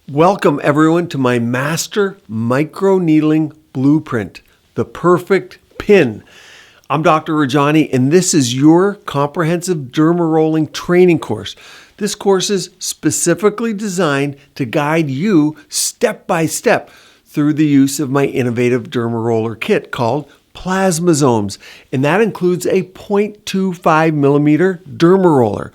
Welcome everyone to my master microneedling blueprint, the perfect pin. I'm Dr. Rajani and this is your comprehensive derma rolling training course. This course is specifically designed to guide you step by step through the use of my innovative derma roller kit called Plasmazomes, and that includes a 0.25 millimeter derma roller.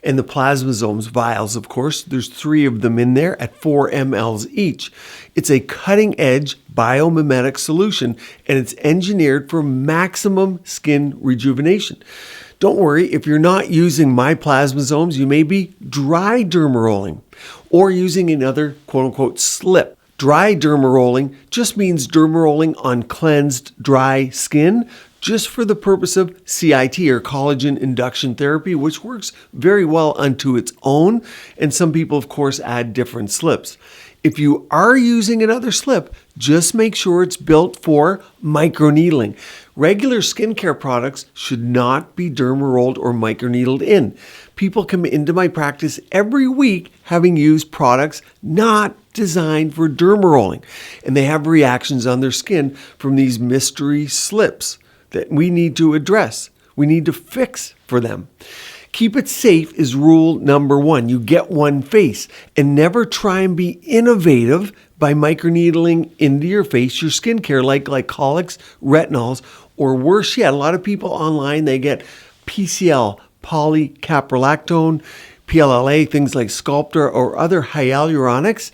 And the Plasmazomes vials, of course, there's 3 of them in there at 4 mLs each. It's a cutting-edge biomimetic solution, and it's engineered for maximum skin rejuvenation. Don't worry, if you're not using my Plasmazomes, you may be dry derma rolling or using another quote-unquote slip. Dry derma rolling just means derma rolling on cleansed, dry skin just for the purpose of CIT or collagen induction therapy, which works very well unto its own. And some people, of course, add different slips. If you are using another slip, just make sure it's built for microneedling. Regular skincare products should not be derma rolled or microneedled in. People come into my practice every week having used products not designed for derma rolling, and they have reactions on their skin from these mystery slips that we need to address. We need to fix for them. Keep it safe is rule number 1. You get one face, and never try and be innovative by microneedling into your face your skincare like glycolics, retinols, or worse yet, a lot of people online, they get PCL, polycaprolactone, PLLA, things like Sculptra or other hyaluronics.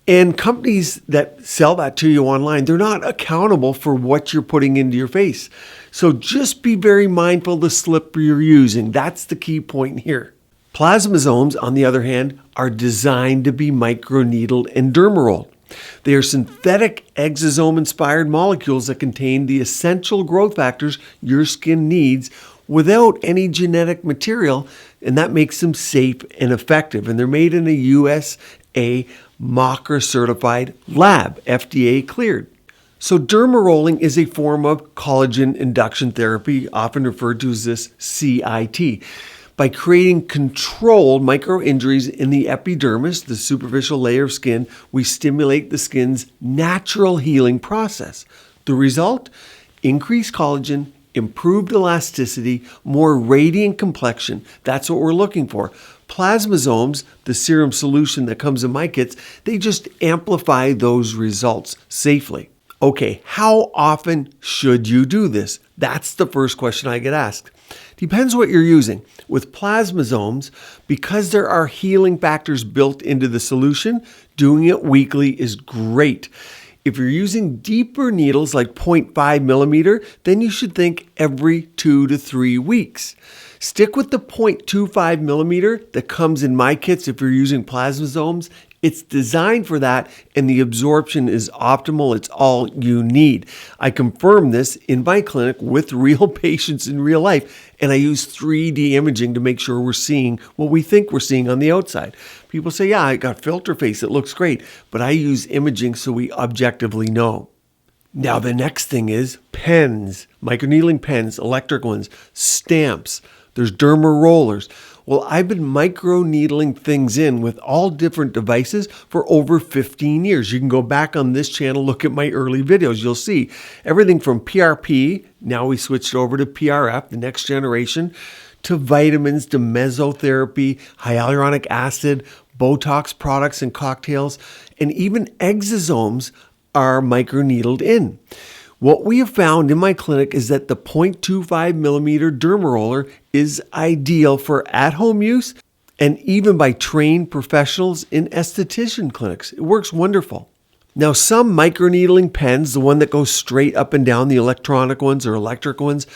And companies that sell that to you online, they're not accountable for what you're putting into your face. So just be very mindful of the slip you're using. That's the key point here. Plasmazomes, on the other hand, are designed to be microneedled and derma rolled. They are synthetic exosome-inspired molecules that contain the essential growth factors your skin needs without any genetic material, and that makes them safe and effective. And they're made in a USA MACRA certified lab, FDA cleared. So derma rolling is a form of collagen induction therapy, often referred to as this CIT. By creating controlled micro-injuries in the epidermis, the superficial layer of skin, we stimulate the skin's natural healing process. The result? Increased collagen, improved elasticity, more radiant complexion. That's what we're looking for. Plasmazomes, the serum solution that comes in my kits, they just amplify those results safely. Okay, how often should you do this? That's the first question I get asked. Depends what you're using. With Plasmazomes, because there are healing factors built into the solution, doing it weekly is great. If you're using deeper needles like 0.5 millimeter, then you should think every 2 to 3 weeks. Stick with the 0.25 millimeter that comes in my kits if you're using Plasmazomes. It's designed for that and the absorption is optimal. It's all you need. I confirm this in my clinic with real patients in real life, and I use 3D imaging to make sure we're seeing what we think we're seeing on the outside. People say, yeah, I got filter face, it looks great, but I use imaging so we objectively know. Now the next thing is pens, microneedling pens, electric ones, stamps. There's derma rollers. Well, I've been microneedling things in with all different devices for over 15 years. You can go back on this channel, look at my early videos. You'll see everything from PRP, now we switched over to PRF, the next generation, to vitamins, to mesotherapy, hyaluronic acid, Botox products and cocktails, and even exosomes are microneedled in. What we have found in my clinic is that the 0.25 millimeter derma roller is ideal for at-home use and even by trained professionals in esthetician clinics. It works wonderful. Now, some microneedling pens, the one that goes straight up and down, the electronic ones or electric ones,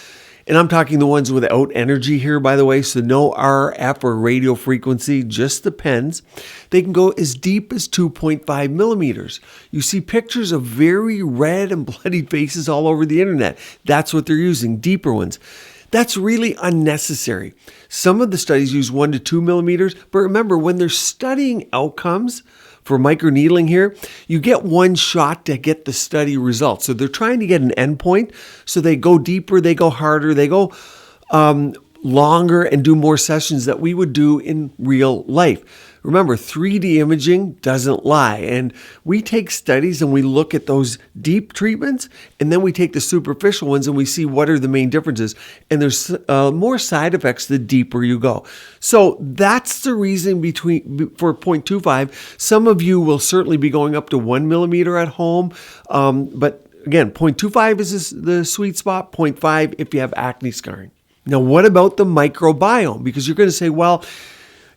and I'm talking the ones without energy here, by the way, so no RF or radio frequency, just the pens. They can go as deep as 2.5 millimeters. You see pictures of very red and bloody faces all over the internet. That's what they're using, deeper ones. That's really unnecessary. Some of the studies use 1 to 2 millimeters, but remember, when they're studying outcomes for microneedling here, you get one shot to get the study results. So they're trying to get an endpoint. So they go deeper, they go harder, they go longer and do more sessions that we would do in real life. Remember, 3D imaging doesn't lie. And we take studies and we look at those deep treatments, and then we take the superficial ones and we see what are the main differences. And there's more side effects the deeper you go. So that's the reason for 0.25. Some of you will certainly be going up to 1 millimeter at home. But again, 0.25 is the sweet spot, 0.5 if you have acne scarring. Now, what about the microbiome? Because you're going to say, well,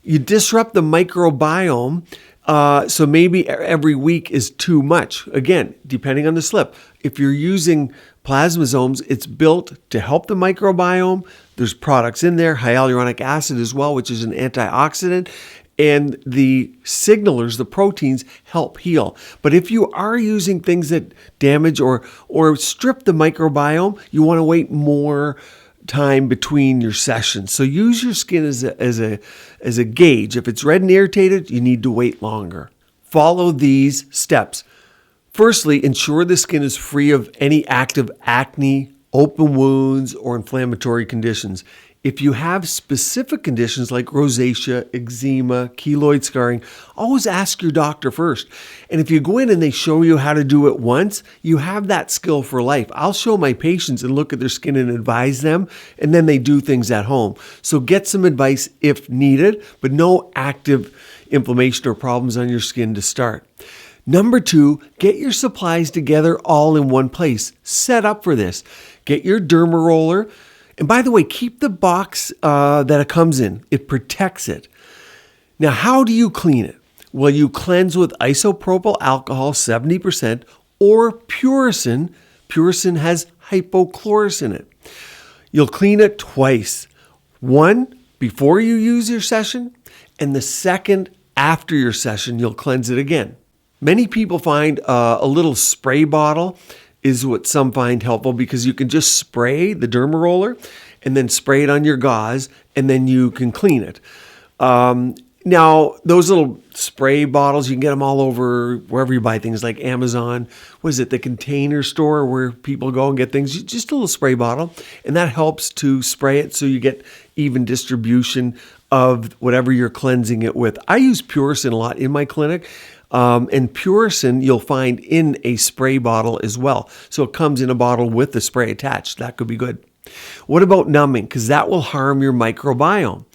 you disrupt the microbiome, so maybe every week is too much. Again, depending on the slip. If you're using plasmasomes, it's built to help the microbiome. There's products in there, hyaluronic acid as well, which is an antioxidant. And the signalers, the proteins, help heal. But if you are using things that damage or strip the microbiome, you want to wait more time between your sessions. So use your skin as a gauge. If it's red and irritated, you need to wait longer. Follow these steps. Firstly, ensure the skin is free of any active acne, open wounds, or inflammatory conditions. If you have specific conditions like rosacea, eczema, keloid scarring, always ask your doctor first. And if you go in and they show you how to do it once, you have that skill for life. I'll show my patients and look at their skin and advise them, and then they do things at home. So get some advice if needed, but no active inflammation or problems on your skin to start. Number 2, get your supplies together all in one place. Set up for this. Get your derma roller. And by the way, keep the box that it comes in. It protects it. Now, how do you clean it? Well, you cleanse with isopropyl alcohol 70% or Purison. Purison has hypochlorous in it. You'll clean it twice. One before you use your session, and the second after your session, you'll cleanse it again. Many people find a little spray bottle is what some find helpful because you can just spray the derma roller and then spray it on your gauze and then you can clean it. Now, those little spray bottles, you can get them all over wherever you buy things like Amazon. What is it? The Container Store where people go and get things. Just a little spray bottle. And that helps to spray it so you get even distribution of whatever you're cleansing it with. I use Purison a lot in my clinic. And Purison you'll find in a spray bottle as well. So it comes in a bottle with the spray attached. That could be good. What about numbing? Because that will harm your microbiome.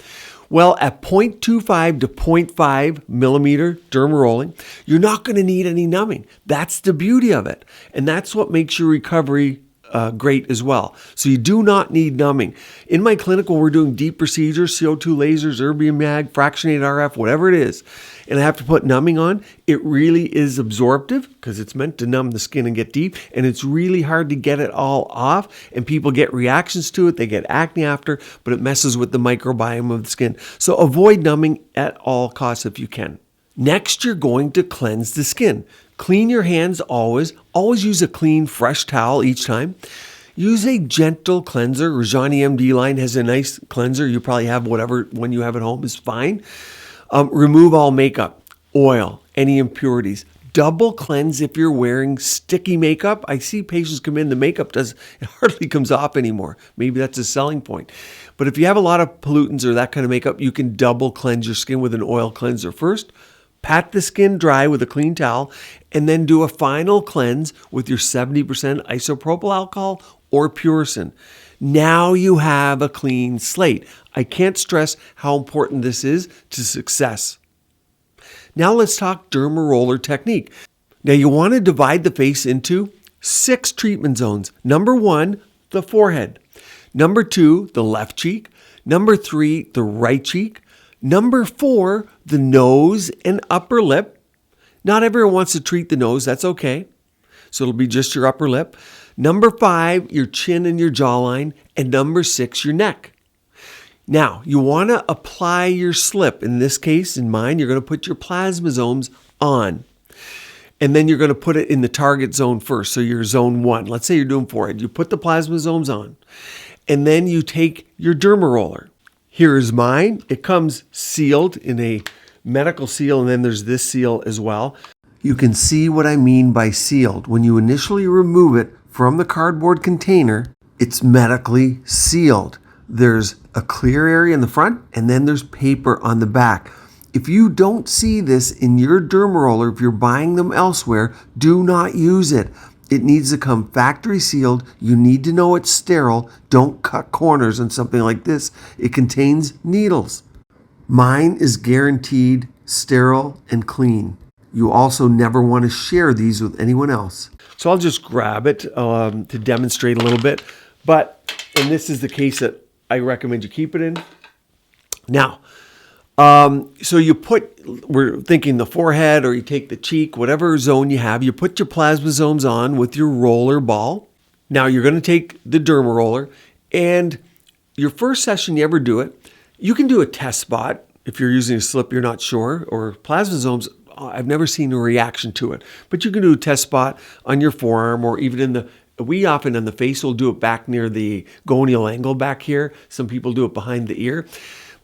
Well, at 0.25 to 0.5 millimeter derma rolling, you're not going to need any numbing. That's the beauty of it. And that's what makes your recovery great as well. So you do not need numbing. In my clinic, when we're doing deep procedures, CO2 lasers, Erbium mag, fractionated RF, whatever it is, and I have to put numbing on, it really is absorptive because it's meant to numb the skin and get deep, and it's really hard to get it all off, and people get reactions to it. They get acne after, but it messes with the microbiome of the skin. So avoid numbing at all costs if you can. Next, you're going to cleanse the skin. Clean your hands always. Always use a clean, fresh towel each time. Use a gentle cleanser. Rajani MD line has a nice cleanser. You probably have whatever one you have at home is fine. Remove all makeup, oil, any impurities. Double cleanse if you're wearing sticky makeup. I see patients come in, the makeup it hardly comes off anymore. Maybe that's a selling point. But if you have a lot of pollutants or that kind of makeup, you can double cleanse your skin with an oil cleanser first. Pat the skin dry with a clean towel, and then do a final cleanse with your 70% isopropyl alcohol or Purison. Now you have a clean slate. I can't stress how important this is to success. Now let's talk derma roller technique. Now you want to divide the face into 6 treatment zones. Number 1, the forehead. Number 2, the left cheek. Number 3, the right cheek. Number 4, the nose and upper lip. Not everyone wants to treat the nose. That's okay. So it'll be just your upper lip. Number 5, your chin and your jawline. And number 6, your neck. Now, you want to apply your slip. In this case, in mine, you're going to put your plasmasomes on. And then you're going to put it in the target zone first. So you're zone 1. Let's say you're doing forehead. You put the plasmasomes on. And then you take your derma roller. Here is mine. It comes sealed in a medical seal, and then there's this seal as well. You can see what I mean by sealed. When you initially remove it from the cardboard container, it's medically sealed. There's a clear area in the front, and then there's paper on the back. If you don't see this in your derma roller, if you're buying them elsewhere, do not use it. It needs to come factory sealed. You need to know it's sterile. Don't cut corners on something like this. It contains needles. Mine is guaranteed sterile and clean. You also never want to share these with anyone else. So I'll just grab it to demonstrate a little bit. And this is the case that I recommend you keep it in. Now, so we're thinking the forehead, or you take the cheek, whatever zone you have, you put your plasmasomes on with your roller ball. Now you're going to take the derma roller, and your first session you ever do it, you can do a test spot if you're using a slip you're not sure, or plasmasomes. I've never seen a reaction to it, but you can do a test spot on your forearm, or even we often on the face will do it back near the gonial angle back here. Some people do it behind the ear.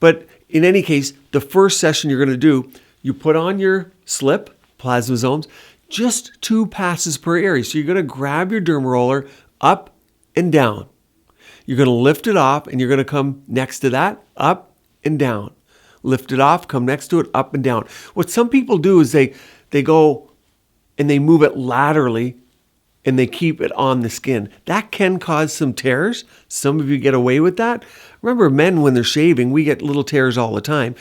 But in any case, the first session you're going to do, you put on your slip, plasmasomes, just 2 passes per area. So you're going to grab your derma roller up and down. You're going to lift it off, and you're going to come next to that, up and down. Lift it off, come next to it, up and down. What some people do is they go and they move it laterally, and they keep it on the skin. That can cause some tears. Some of you get away with that. Remember, men, when they're shaving, we get little tears all the time.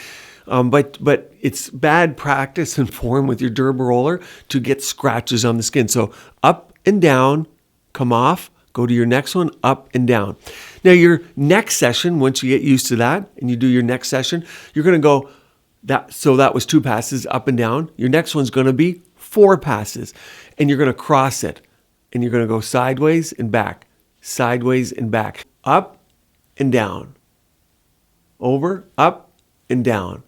But it's bad practice and form with your derma roller to get scratches on the skin. So up and down, come off, go to your next one, up and down. Now your next session, once you get used to that and you do your next session, you're going to go, that was 2 passes up and down. Your next one's going to be 4 passes, and you're going to cross it. And you're going to go sideways and back, up and down, over, up and down.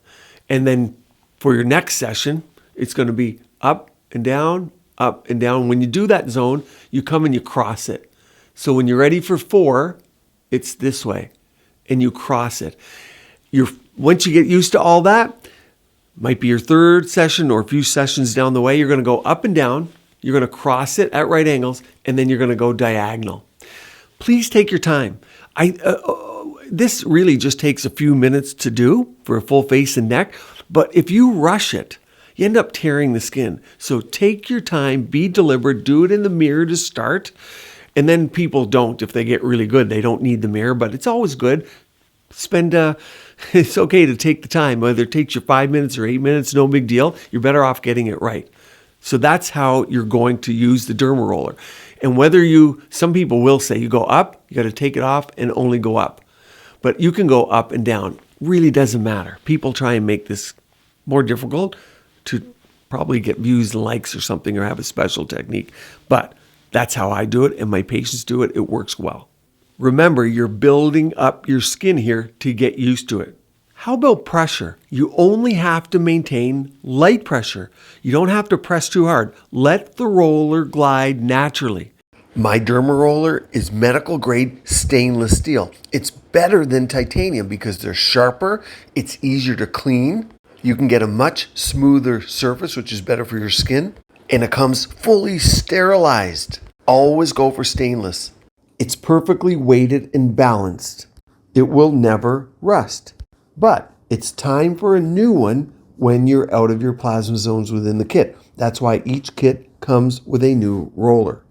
And then for your next session, it's going to be up and down, up and down. When you do that zone, you come and you cross it. So when you're ready for 4, it's this way, and you cross it. Once you get used to all that, might be your 3rd session or a few sessions down the way, you're going to go up and down. You're going to cross it at right angles, and then you're going to go diagonal. Please take your time. This really just takes a few minutes to do for a full face and neck, but if you rush it, you end up tearing the skin. So take your time, be deliberate, do it in the mirror to start, and then people don't. If they get really good, they don't need the mirror, but it's always good. It's okay to take the time, whether it takes you 5 minutes or 8 minutes, no big deal. You're better off getting it right. So that's how you're going to use the derma roller. And some people will say you go up, you got to take it off and only go up. But you can go up and down. Really doesn't matter. People try and make this more difficult to probably get views and likes or something, or have a special technique. But that's how I do it, and my patients do it. It works well. Remember, you're building up your skin here to get used to it. How about pressure? You only have to maintain light pressure. You don't have to press too hard. Let the roller glide naturally. My derma roller is medical grade stainless steel. It's better than titanium because they're sharper, it's easier to clean. You can get a much smoother surface, which is better for your skin. And it comes fully sterilized. Always go for stainless. It's perfectly weighted and balanced. It will never rust. But it's time for a new one when you're out of your plasmasomes within the kit. That's why each kit comes with a new roller.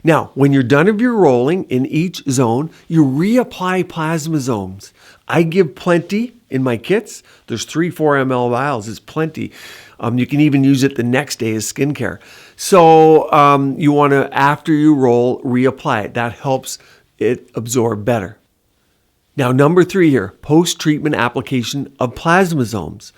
Now, when you're done with your rolling in each zone, you reapply plasmasomes. I give plenty in my kits. There's 3-4 ml vials. It's plenty. You can even use it the next day as skincare. So you want to, after you roll, reapply it. That helps it absorb better. Now, number 3 here, post-treatment application of plasmasomes.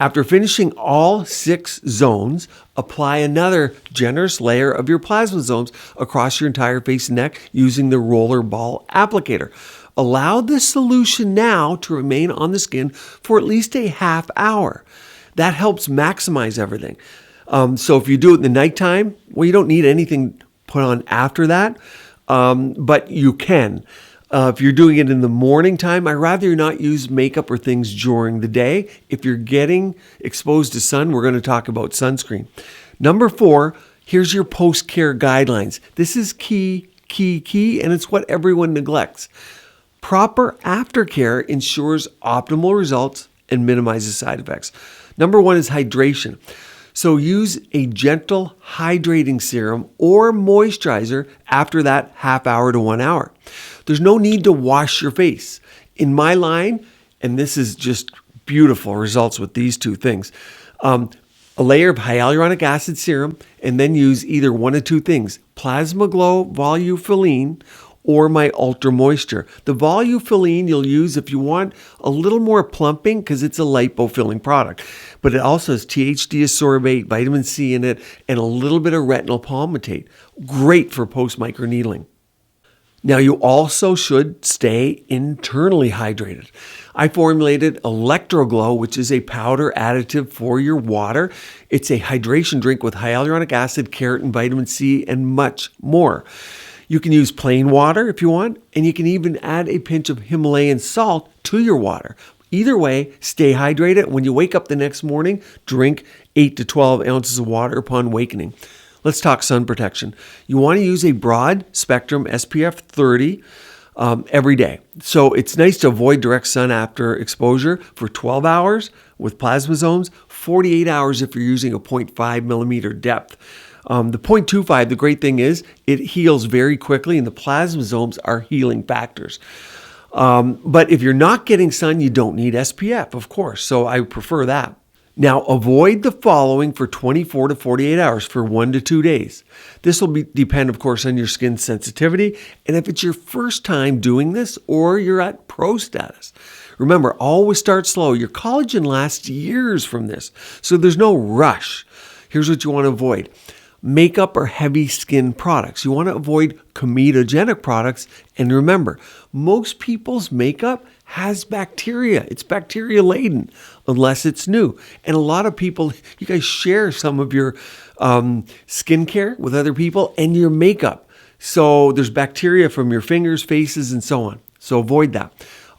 After finishing all 6 zones, apply another generous layer of your plasmasomes across your entire face and neck using the roller ball applicator. Allow this solution now to remain on the skin for at least a half hour. That helps maximize everything. So if you do it in the nighttime, well, you don't need anything put on after that, but you can. If you're doing it in the morning time, I'd rather not use makeup or things during the day. If you're getting exposed to sun, we're going to talk about sunscreen. Number 4, here's your post-care guidelines. This is key, and it's what everyone neglects. Proper aftercare ensures optimal results and minimizes side effects. Number one is hydration. So use a gentle hydrating serum or moisturizer after that half hour to 1 hour. There's no need to wash your face. In my line, and this is just beautiful results with these two things, a layer of hyaluronic acid serum, and then use either one of two things, Plasma Glow Volufiline or my Ultra Moisture. The Volufiline you'll use if you want a little more plumping because it's a lipo-filling product. But it also has THD ascorbate, vitamin C in it, and a little bit of retinol palmitate. Great for post-microneedling. Now, you also should stay internally hydrated. I formulated ElectroGlow, which is a powder additive for your water. It's a hydration drink with hyaluronic acid, keratin, vitamin C, and much more. You can use plain water if you want, and you can even add a pinch of Himalayan salt to your water. Either way, stay hydrated. When you wake up the next morning, drink 8 to 12 ounces of water upon awakening. Let's talk sun protection. You want to use a broad spectrum SPF 30 every day. So it's nice to avoid direct sun after exposure for 12 hours with plasma zones, 48 hours if you're using a 0.5 millimeter depth. The 0.25, the great thing is it heals very quickly, and the plasma zones are healing factors. But if you're not getting sun, you don't need SPF, of course. So I prefer that. Now, avoid the following for 24 to 48 hours for 1 to 2 days. This will depend, of course, on your skin sensitivity and if it's your first time doing this or you're at pro status. Remember, always start slow. Your collagen lasts years from this, so there's no rush. Here's what you want to avoid. Makeup or heavy skin products. You want to avoid comedogenic products. And remember, most people's makeup has bacteria. It's bacteria laden unless it's new. And a lot of people, you guys share some of your skincare with other people and your makeup. So there's bacteria from your fingers, faces, and so on. So avoid that.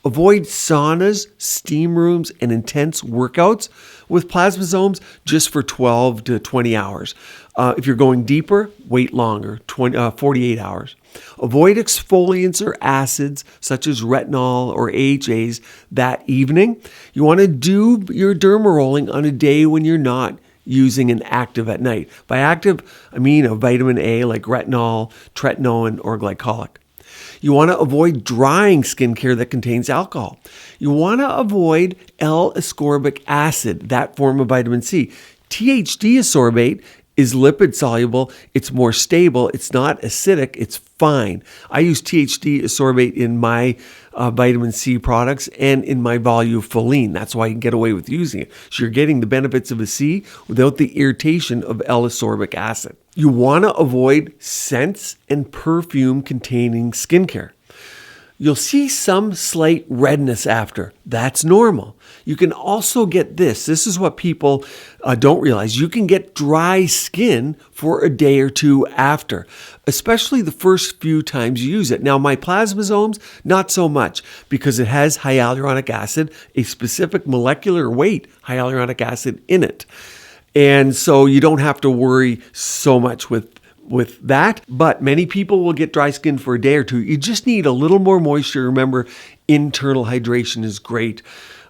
Avoid saunas, steam rooms, and intense workouts with plasma zones just for 12 to 20 hours. If you're going deeper, wait longer, 48 hours. Avoid exfoliants or acids such as retinol or AHAs that evening. You want to do your derma rolling on a day when you're not using an active at night. By active, I mean a vitamin A like retinol, tretinoin, or glycolic. You want to avoid drying skincare that contains alcohol. You want to avoid L-ascorbic acid, that form of vitamin C. THD ascorbate is lipid soluble. It's more stable. It's not acidic. It's fine. I use THD ascorbate in my vitamin C products and in my Volufiline. That's why I can get away with using it. So you're getting the benefits of a C without the irritation of L-ascorbic acid. You want to avoid scents and perfume containing skincare. You'll see some slight redness after. That's normal. You can also get this. This is what people don't realize. You can get dry skin for a day or two after, especially the first few times you use it. Now, my plasma zones, not so much because it has hyaluronic acid, a specific molecular weight hyaluronic acid in it. And so you don't have to worry so much with that, but many people will get dry skin for a day or two. You just need a little more moisture. Remember, internal hydration is great,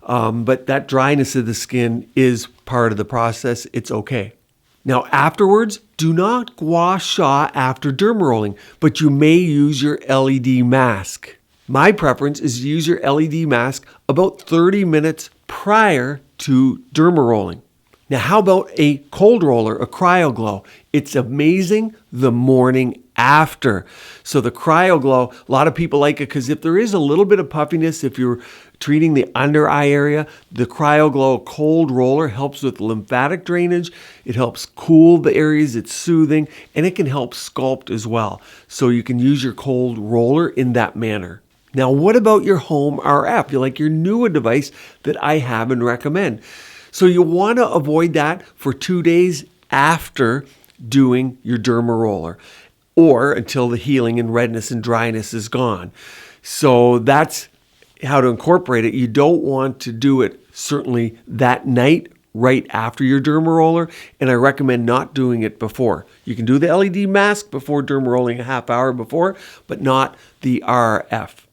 but that dryness of the skin is part of the process. It's okay. Now, afterwards, do not gua sha after derma rolling, but you may use your LED mask. My preference is to use your LED mask about 30 minutes prior to derma rolling. Now, how about a cold roller, a CryoGlow? It's amazing the morning after. So the CryoGlow, a lot of people like it because if there is a little bit of puffiness, if you're treating the under eye area, the CryoGlow cold roller helps with lymphatic drainage. It helps cool the areas, it's soothing, and it can help sculpt as well. So you can use your cold roller in that manner. Now, what about your home RF? You like your newer device that I have and recommend. So you want to avoid that for 2 days after doing your derma roller or until the healing and redness and dryness is gone. So that's how to incorporate it. You don't want to do it certainly that night right after your derma roller, and I recommend not doing it before. You can do the LED mask before derma rolling a half hour before, but not the RF.